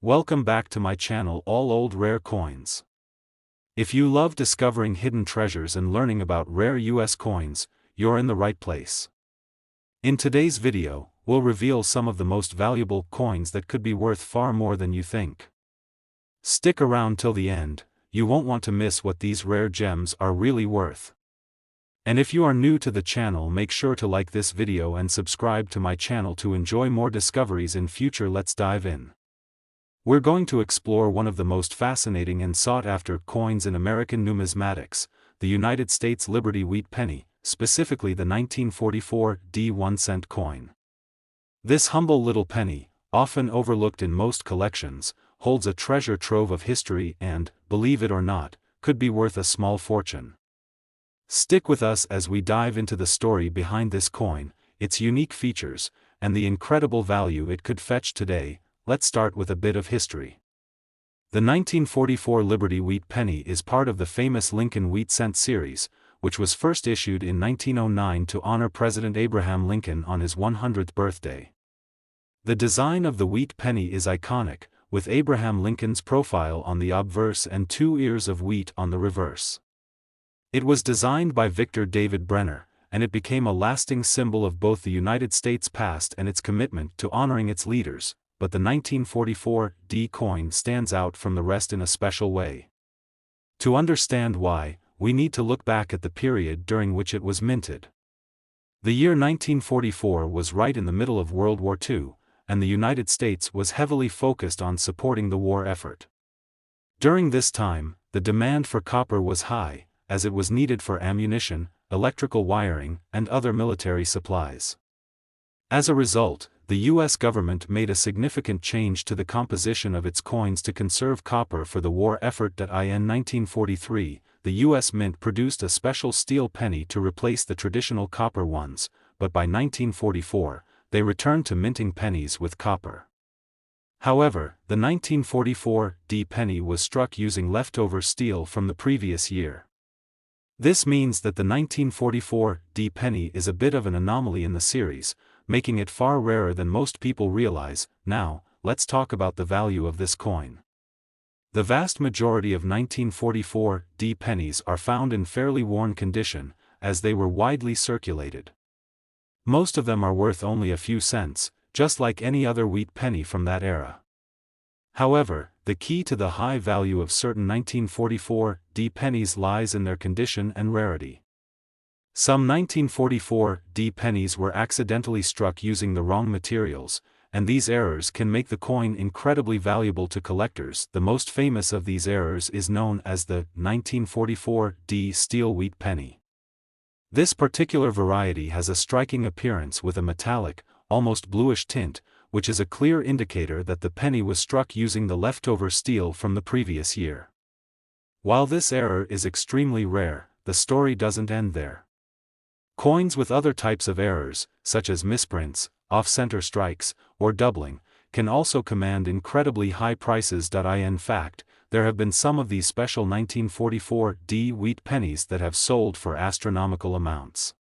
Welcome back to my channel, All Old Rare Coins. If you love discovering hidden treasures and learning about rare US coins, you're in the right place. In today's video, we'll reveal some of the most valuable coins that could be worth far more than you think. Stick around till the end, you won't want to miss what these rare gems are really worth. And if you are new to the channel, make sure to like this video and subscribe to my channel to enjoy more discoveries in future. Let's dive in. We're going to explore one of the most fascinating and sought-after coins in American numismatics, the United States Liberty Wheat Penny, specifically the 1944 1-cent coin. This humble little penny, often overlooked in most collections, holds a treasure trove of history and, believe it or not, could be worth a small fortune. Stick with us as we dive into the story behind this coin, its unique features, and the incredible value it could fetch today. Let's start with a bit of history. The 1944 Liberty Wheat Penny is part of the famous Lincoln Wheat Cent series, which was first issued in 1909 to honor President Abraham Lincoln on his 100th birthday. The design of the wheat penny is iconic, with Abraham Lincoln's profile on the obverse and two ears of wheat on the reverse. It was designed by Victor David Brenner, and it became a lasting symbol of both the United States past and its commitment to honoring its leaders. But the 1944 coin stands out from the rest in a special way. To understand why, we need to look back at the period during which it was minted. The year 1944 was right in the middle of World War II, and the United States was heavily focused on supporting the war effort. During this time, the demand for copper was high, as it was needed for ammunition, electrical wiring, and other military supplies. As a result, the U.S. government made a significant change to the composition of its coins to conserve copper for the war effort. In 1943, the U.S. Mint produced a special steel penny to replace the traditional copper ones, but by 1944, they returned to minting pennies with copper. However, the 1944 penny was struck using leftover steel from the previous year. This means that the 1944 penny is a bit of an anomaly in the series, making it far rarer than most people realize. Now, let's talk about the value of this coin. The vast majority of 1944 pennies are found in fairly worn condition, as they were widely circulated. Most of them are worth only a few cents, just like any other wheat penny from that era. However, the key to the high value of certain 1944 pennies lies in their condition and rarity. Some 1944 pennies were accidentally struck using the wrong materials, and these errors can make the coin incredibly valuable to collectors. The most famous of these errors is known as the 1944 steel wheat penny. This particular variety has a striking appearance with a metallic, almost bluish tint, which is a clear indicator that the penny was struck using the leftover steel from the previous year. While this error is extremely rare, the story doesn't end there. Coins with other types of errors, such as misprints, off-center strikes, or doubling, can also command incredibly high prices. In fact, there have been some of these special 1944 wheat pennies that have sold for astronomical amounts.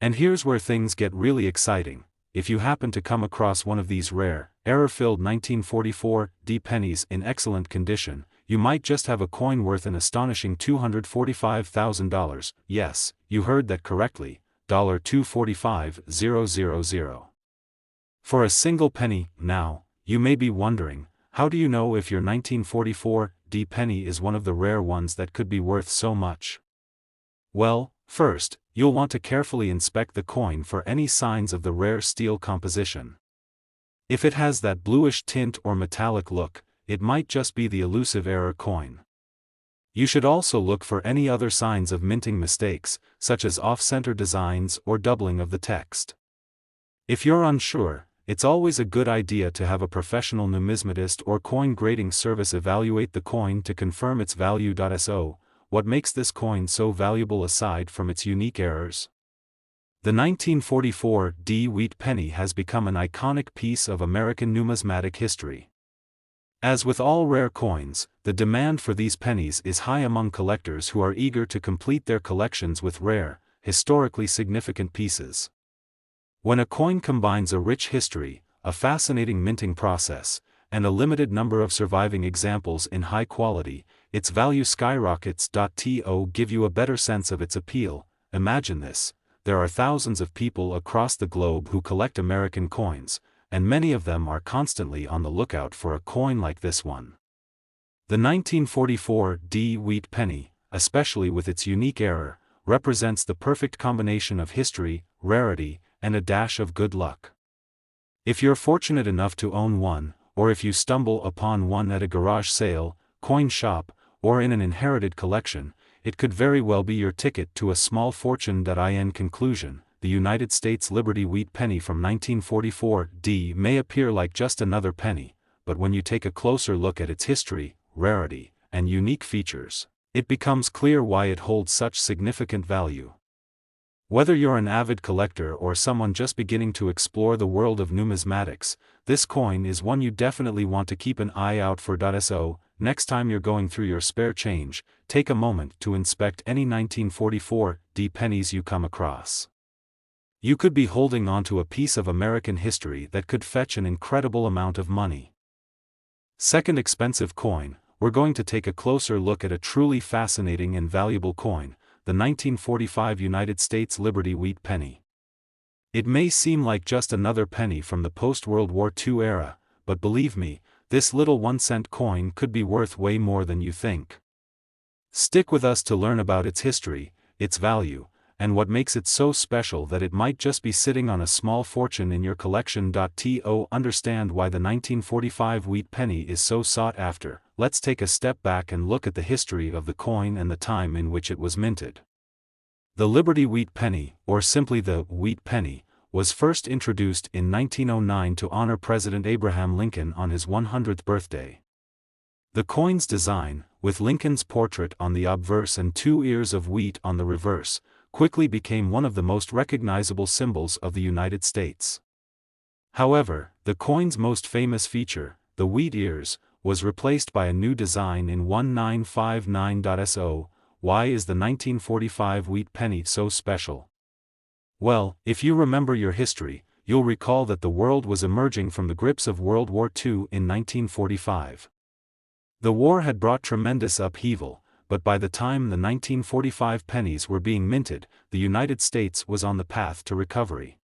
And here's where things get really exciting. If you happen to come across one of these rare, error-filled 1944 pennies in excellent condition, you might just have a coin worth an astonishing $245,000. Yes, you heard that correctly, $245,000. For a single penny. Now, you may be wondering, how do you know if your 1944 penny is one of the rare ones that could be worth so much? Well, first, you'll want to carefully inspect the coin for any signs of the rare steel composition. If it has that bluish tint or metallic look, it might just be the elusive error coin. You should also look for any other signs of minting mistakes, such as off-center designs or doubling of the text. If you're unsure, it's always a good idea to have a professional numismatist or coin grading service evaluate the coin to confirm its value. So, what makes this coin so valuable aside from its unique errors? The 1944 wheat penny has become an iconic piece of American numismatic history. As with all rare coins, the demand for these pennies is high among collectors who are eager to complete their collections with rare, historically significant pieces. When a coin combines a rich history, a fascinating minting process, and a limited number of surviving examples in high quality, its value skyrockets. To give you a better sense of its appeal, imagine this: there are thousands of people across the globe who collect American coins, and many of them are constantly on the lookout for a coin like this one. The 1944 wheat penny, especially with its unique error, represents the perfect combination of history, rarity, and a dash of good luck. If you're fortunate enough to own one, or if you stumble upon one at a garage sale, coin shop, or in an inherited collection, it could very well be your ticket to a small fortune. In conclusion, the United States Liberty Wheat Penny from 1944 may appear like just another penny, but when you take a closer look at its history, rarity, and unique features, it becomes clear why it holds such significant value. Whether you're an avid collector or someone just beginning to explore the world of numismatics, this coin is one you definitely want to keep an eye out for. So, next time you're going through your spare change, take a moment to inspect any 1944 pennies you come across. You could be holding onto a piece of American history that could fetch an incredible amount of money. Second expensive coin, we're going to take a closer look at a truly fascinating and valuable coin, the 1945 United States Liberty Wheat Penny. It may seem like just another penny from the post-World War II era, but believe me, this little 1-cent coin could be worth way more than you think. Stick with us to learn about its history, its value, and what makes it so special that it might just be sitting on a small fortune in your collection. To understand why the 1945 wheat penny is so sought after, let's take a step back and look at the history of the coin and the time in which it was minted. The Liberty Wheat Penny, or simply the wheat penny, was first introduced in 1909 to honor President Abraham Lincoln on his 100th birthday. The coin's design, with Lincoln's portrait on the obverse and 2 ears of wheat on the reverse, quickly became one of the most recognizable symbols of the United States. However, the coin's most famous feature, the wheat ears, was replaced by a new design in 1959. Why is the 1945 wheat penny so special? Well, if you remember your history, you'll recall that the world was emerging from the grips of World War II in 1945. The war had brought tremendous upheaval, but by the time the 1945 pennies were being minted, the United States was on the path to recovery.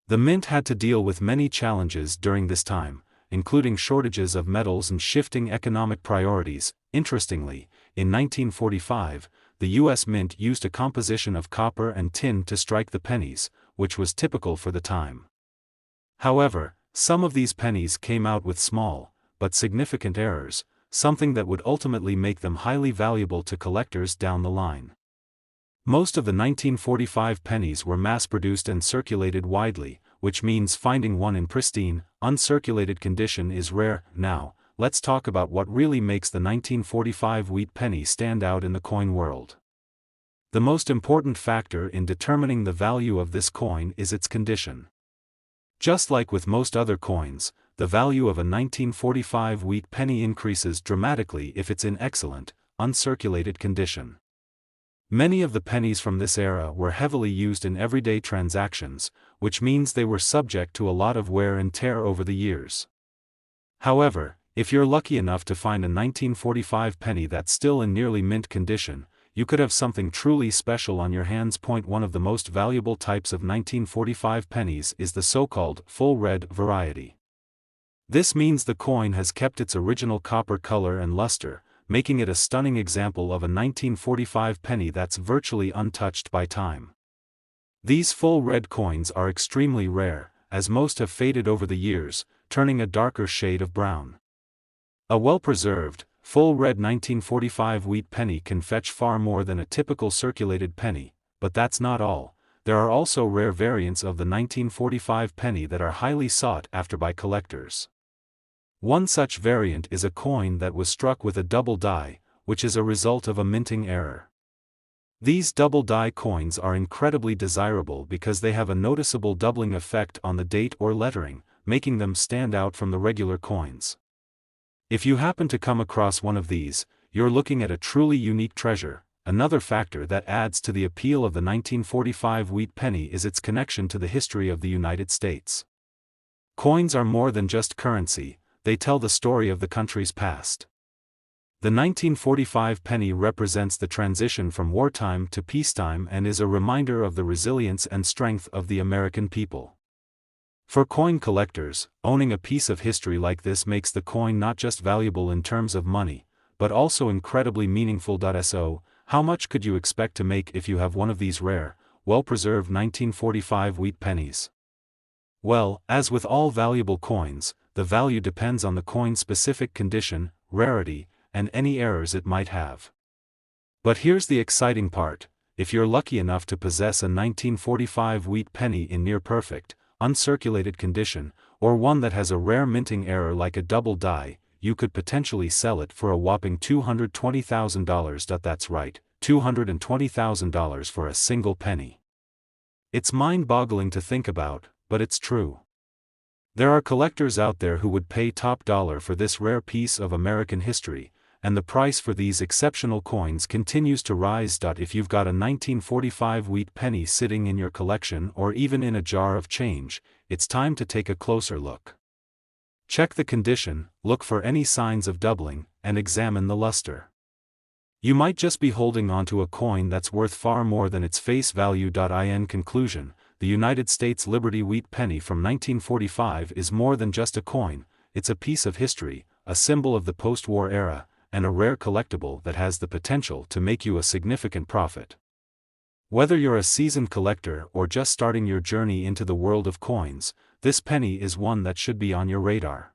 The mint had to deal with many challenges during this time, including shortages of metals and shifting economic priorities. Interestingly, in 1945, the U.S. Mint used a composition of copper and tin to strike the pennies, which was typical for the time. However, some of these pennies came out with small, but significant errors, something that would ultimately make them highly valuable to collectors down the line. Most of the 1945 pennies were mass-produced and circulated widely, which means finding one in pristine, uncirculated condition is rare. Now, let's talk about what really makes the 1945 wheat penny stand out in the coin world. The most important factor in determining the value of this coin is its condition. Just like with most other coins, the value of a 1945 wheat penny increases dramatically if it's in excellent, uncirculated condition. Many of the pennies from this era were heavily used in everyday transactions, which means they were subject to a lot of wear and tear over the years. However, if you're lucky enough to find a 1945 penny that's still in nearly mint condition, you could have something truly special on your hands. One of the most valuable types of 1945 pennies is the so-called full red variety. This means the coin has kept its original copper color and luster, making it a stunning example of a 1945 penny that's virtually untouched by time. These full red coins are extremely rare, as most have faded over the years, turning a darker shade of brown. A well-preserved, full red 1945 wheat penny can fetch far more than a typical circulated penny, but that's not all. There are also rare variants of the 1945 penny that are highly sought after by collectors. One such variant is a coin that was struck with a double die, which is a result of a minting error. These double die coins are incredibly desirable because they have a noticeable doubling effect on the date or lettering, making them stand out from the regular coins. If you happen to come across one of these, you're looking at a truly unique treasure. Another factor that adds to the appeal of the 1945 wheat penny is its connection to the history of the United States. Coins are more than just currency, they tell the story of the country's past. The 1945 penny represents the transition from wartime to peacetime and is a reminder of the resilience and strength of the American people. For coin collectors, owning a piece of history like this makes the coin not just valuable in terms of money, but also incredibly meaningful. So, how much could you expect to make if you have one of these rare, well-preserved 1945 wheat pennies? Well, as with all valuable coins, the value depends on the coin's specific condition, rarity, and any errors it might have. But here's the exciting part: if you're lucky enough to possess a 1945 wheat penny in near-perfect, uncirculated condition, or one that has a rare minting error like a double die, you could potentially sell it for a whopping $220,000. That's right, $220,000 for a single penny. It's mind-boggling to think about, but it's true. There are collectors out there who would pay top dollar for this rare piece of American history, and the price for these exceptional coins continues to rise. If you've got a 1945 wheat penny sitting in your collection or even in a jar of change, it's time to take a closer look. Check the condition, look for any signs of doubling, and examine the luster. You might just be holding onto a coin that's worth far more than its face value. In conclusion, the United States Liberty wheat penny from 1945 is more than just a coin, it's a piece of history, a symbol of the post-war era, and a rare collectible that has the potential to make you a significant profit. Whether you're a seasoned collector or just starting your journey into the world of coins, this penny is one that should be on your radar.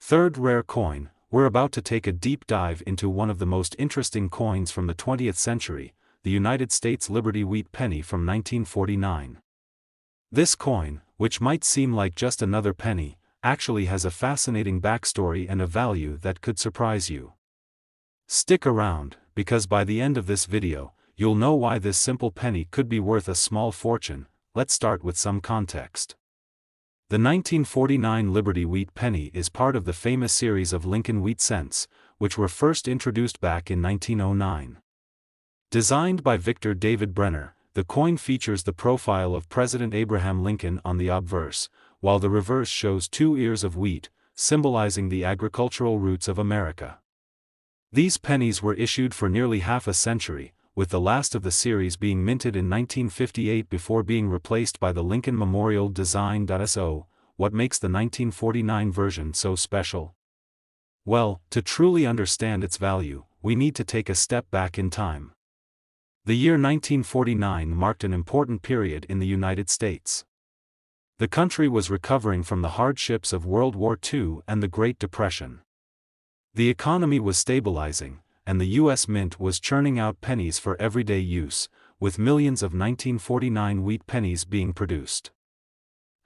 Third rare coin, we're about to take a deep dive into one of the most interesting coins from the 20th century, the United States Liberty wheat penny from 1949. This coin, which might seem like just another penny, actually has a fascinating backstory and a value that could surprise you. Stick around, because by the end of this video, you'll know why this simple penny could be worth a small fortune. Let's start with some context. The 1949 Liberty wheat penny is part of the famous series of Lincoln wheat cents, which were first introduced back in 1909. Designed by Victor David Brenner, the coin features the profile of President Abraham Lincoln on the obverse, while the reverse shows 2 ears of wheat, symbolizing the agricultural roots of America. These pennies were issued for nearly half a century, with the last of the series being minted in 1958 before being replaced by the Lincoln Memorial design. So, what makes the 1949 version so special? Well, to truly understand its value, we need to take a step back in time. The year 1949 marked an important period in the United States. The country was recovering from the hardships of World War II and the Great Depression. The economy was stabilizing, and the U.S. Mint was churning out pennies for everyday use, with millions of 1949 wheat pennies being produced.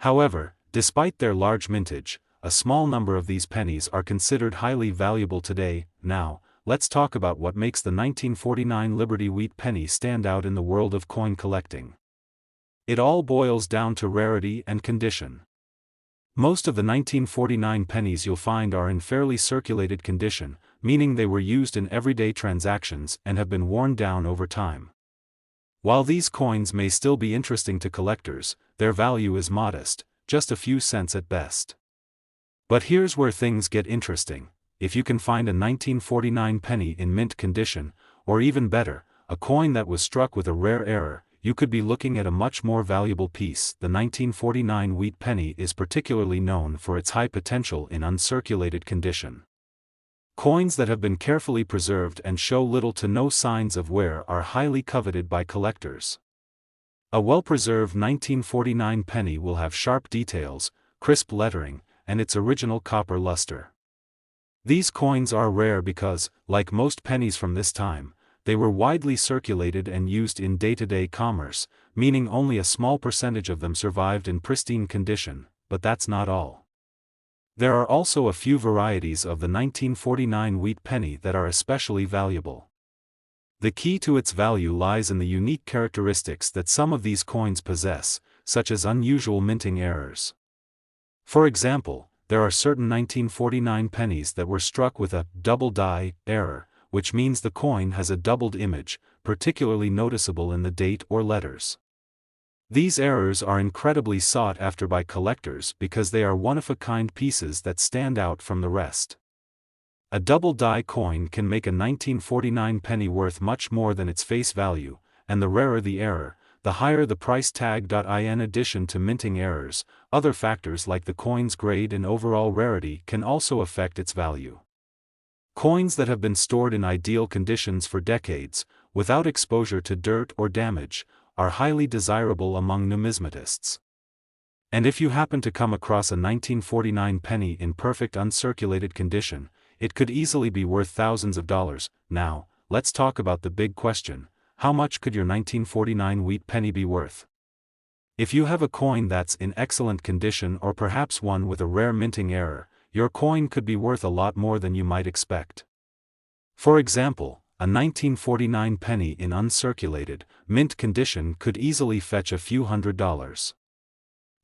However, despite their large mintage, a small number of these pennies are considered highly valuable today. Now, let's talk about what makes the 1949 Liberty wheat penny stand out in the world of coin collecting. It all boils down to rarity and condition. Most of the 1949 pennies you'll find are in fairly circulated condition, meaning they were used in everyday transactions and have been worn down over time. While these coins may still be interesting to collectors, their value is modest, just a few cents at best. But here's where things get interesting: if you can find a 1949 penny in mint condition, or even better, a coin that was struck with a rare error, you could be looking at a much more valuable piece. The 1949 wheat penny is particularly known for its high potential in uncirculated condition. Coins that have been carefully preserved and show little to no signs of wear are highly coveted by collectors. A well-preserved 1949 penny will have sharp details, crisp lettering, and its original copper luster. These coins are rare because, like most pennies from this time, they were widely circulated and used in day-to-day commerce, meaning only a small percentage of them survived in pristine condition, but that's not all. There are also a few varieties of the 1949 wheat penny that are especially valuable. The key to its value lies in the unique characteristics that some of these coins possess, such as unusual minting errors. For example, there are certain 1949 pennies that were struck with a double die error, which means the coin has a doubled image, particularly noticeable in the date or letters. These errors are incredibly sought after by collectors because they are one-of-a-kind pieces that stand out from the rest. A double die coin can make a 1949 penny worth much more than its face value, and the rarer the error, the higher the price tag. In addition to minting errors, other factors like the coin's grade and overall rarity can also affect its value. Coins that have been stored in ideal conditions for decades, without exposure to dirt or damage, are highly desirable among numismatists. And if you happen to come across a 1949 penny in perfect uncirculated condition, it could easily be worth thousands of dollars. Now, let's talk about the big question: how much could your 1949 wheat penny be worth? If you have a coin that's in excellent condition or perhaps one with a rare minting error, your coin could be worth a lot more than you might expect. For example, a 1949 penny in uncirculated, mint condition could easily fetch a few $100s.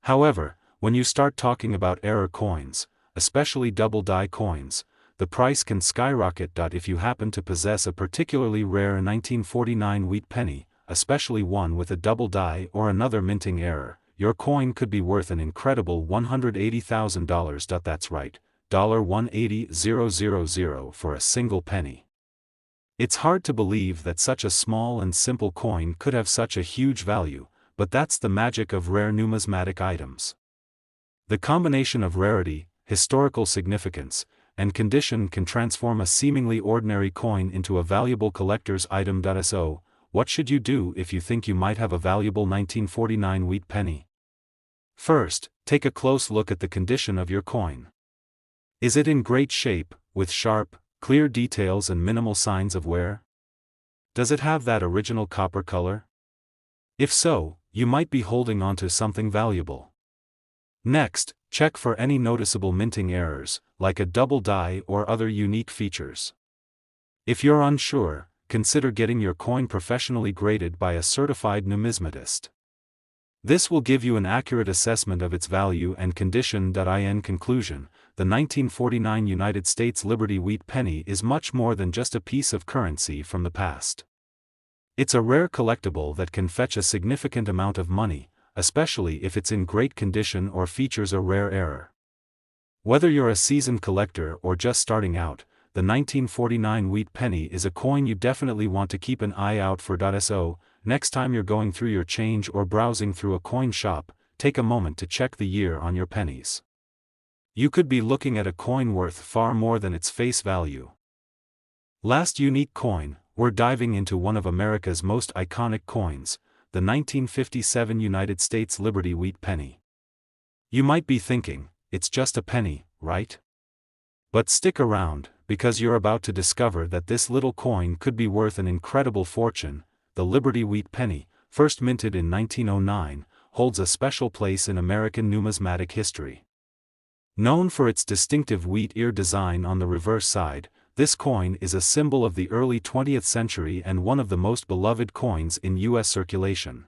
However, when you start talking about error coins, especially double die coins, the price can skyrocket. If you happen to possess a particularly rare 1949 wheat penny, especially one with a double die or another minting error, your coin could be worth an incredible $180,000. That's right, $180,000 for a single penny. It's hard to believe that such a small and simple coin could have such a huge value, but that's the magic of rare numismatic items. The combination of rarity, historical significance, and condition can transform a seemingly ordinary coin into a valuable collector's item. So, what should you do if you think you might have a valuable 1949 wheat penny? First, take a close look at the condition of your coin. Is it in great shape, with sharp, clear details and minimal signs of wear? Does it have that original copper color? If so, you might be holding on to something valuable. Next, check for any noticeable minting errors, like a double die or other unique features. If you're unsure, consider getting your coin professionally graded by a certified numismatist. This will give you an accurate assessment of its value and condition. In conclusion, the 1949 United States Liberty wheat penny is much more than just a piece of currency from the past. It's a rare collectible that can fetch a significant amount of money, especially if it's in great condition or features a rare error. Whether you're a seasoned collector or just starting out, the 1949 wheat penny is a coin you definitely want to keep an eye out for. So, next time you're going through your change or browsing through a coin shop, take a moment to check the year on your pennies. You could be looking at a coin worth far more than its face value. Last unique coin, we're diving into one of America's most iconic coins, the 1957 United States Liberty wheat penny. You might be thinking, it's just a penny, right? But stick around, because you're about to discover that this little coin could be worth an incredible fortune. The Liberty wheat penny, first minted in 1909, holds a special place in American numismatic history. Known for its distinctive wheat ear design on the reverse side, this coin is a symbol of the early 20th century and one of the most beloved coins in U.S. circulation.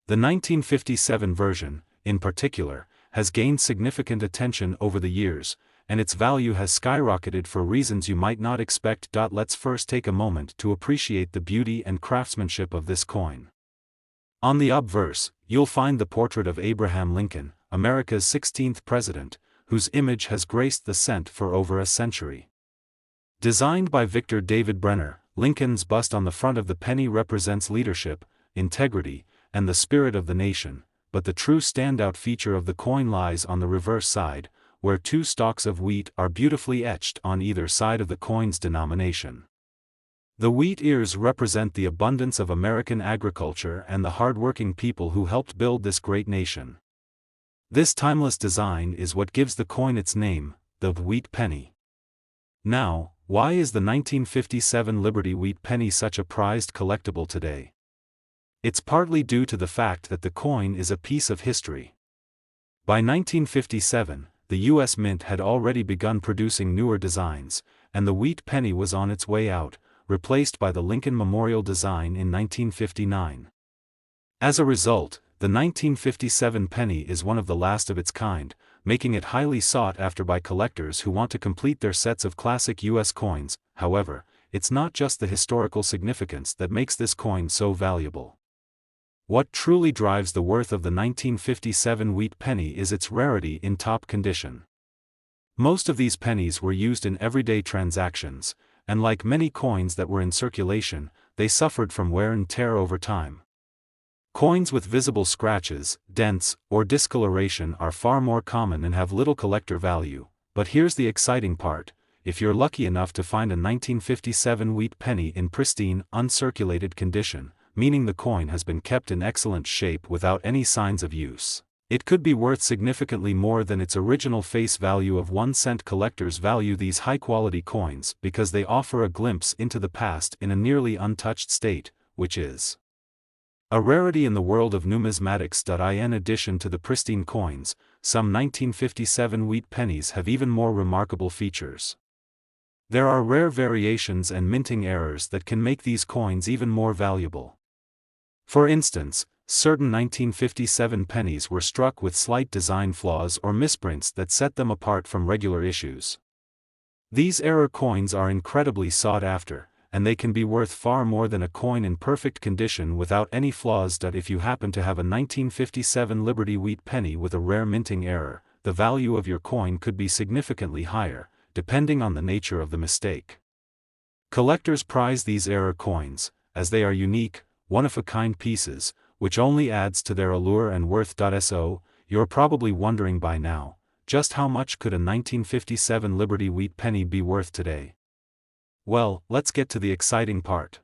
The 1957 version, in particular, has gained significant attention over the years, and its value has skyrocketed for reasons you might not expect. Let's first take a moment to appreciate the beauty and craftsmanship of this coin. On the obverse, you'll find the portrait of Abraham Lincoln, America's 16th president, whose image has graced the cent for over a century. Designed by Victor David Brenner, Lincoln's bust on the front of the penny represents leadership, integrity, and the spirit of the nation, but the true standout feature of the coin lies on the reverse side, where two stalks of wheat are beautifully etched on either side of the coin's denomination. The wheat ears represent the abundance of American agriculture and the hard-working people who helped build this great nation. This timeless design is what gives the coin its name, the wheat penny. Now, why is the 1957 Liberty wheat penny such a prized collectible today? It's partly due to the fact that the coin is a piece of history. By 1957, the U.S. Mint had already begun producing newer designs, and the wheat penny was on its way out, replaced by the Lincoln Memorial design in 1959. As a result, the 1957 penny is one of the last of its kind, making it highly sought after by collectors who want to complete their sets of classic U.S. coins. However, it's not just the historical significance that makes this coin so valuable. What truly drives the worth of the 1957 wheat penny is its rarity in top condition. Most of these pennies were used in everyday transactions, and like many coins that were in circulation, they suffered from wear and tear over time. Coins with visible scratches, dents, or discoloration are far more common and have little collector value, but here's the exciting part: if you're lucky enough to find a 1957 wheat penny in pristine, uncirculated condition, meaning the coin has been kept in excellent shape without any signs of use, it could be worth significantly more than its original face value of 1 cent. Collectors value these high-quality coins because they offer a glimpse into the past in a nearly untouched state, which is a rarity in the world of numismatics. In addition to the pristine coins, some 1957 wheat pennies have even more remarkable features. There are rare variations and minting errors that can make these coins even more valuable. For instance, certain 1957 pennies were struck with slight design flaws or misprints that set them apart from regular issues. These error coins are incredibly sought after, and they can be worth far more than a coin in perfect condition without any flaws. If you happen to have a 1957 Liberty wheat penny with a rare minting error, the value of your coin could be significantly higher, depending on the nature of the mistake. Collectors prize these error coins, as they are unique, one-of-a-kind pieces, which only adds to their allure and worth. So, you're probably wondering by now, just how much could a 1957 Liberty wheat penny be worth today? Well, let's get to the exciting part.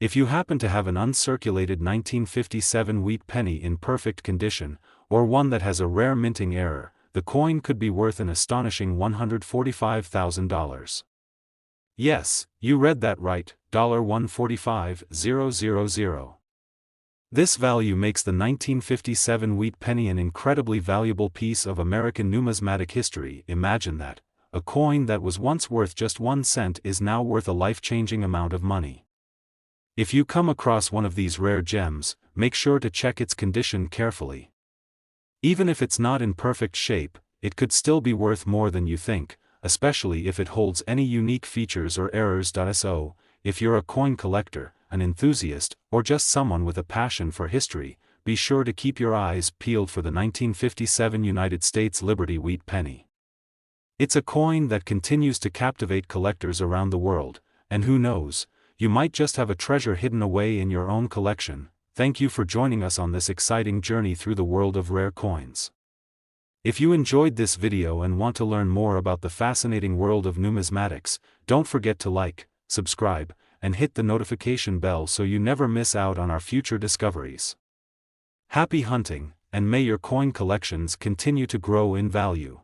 If you happen to have an uncirculated 1957 wheat penny in perfect condition, or one that has a rare minting error, the coin could be worth an astonishing $145,000. Yes, you read that right, $145,000. This value makes the 1957 wheat penny an incredibly valuable piece of American numismatic history. Imagine that. A coin that was once worth just 1 cent is now worth a life-changing amount of money. If you come across one of these rare gems, make sure to check its condition carefully. Even if it's not in perfect shape, it could still be worth more than you think, especially if it holds any unique features or errors. So, if you're a coin collector, an enthusiast, or just someone with a passion for history, be sure to keep your eyes peeled for the 1957 United States Liberty wheat penny. It's a coin that continues to captivate collectors around the world, and who knows, you might just have a treasure hidden away in your own collection. Thank you for joining us on this exciting journey through the world of rare coins. If you enjoyed this video and want to learn more about the fascinating world of numismatics, don't forget to like, subscribe, and hit the notification bell so you never miss out on our future discoveries. Happy hunting, and may your coin collections continue to grow in value.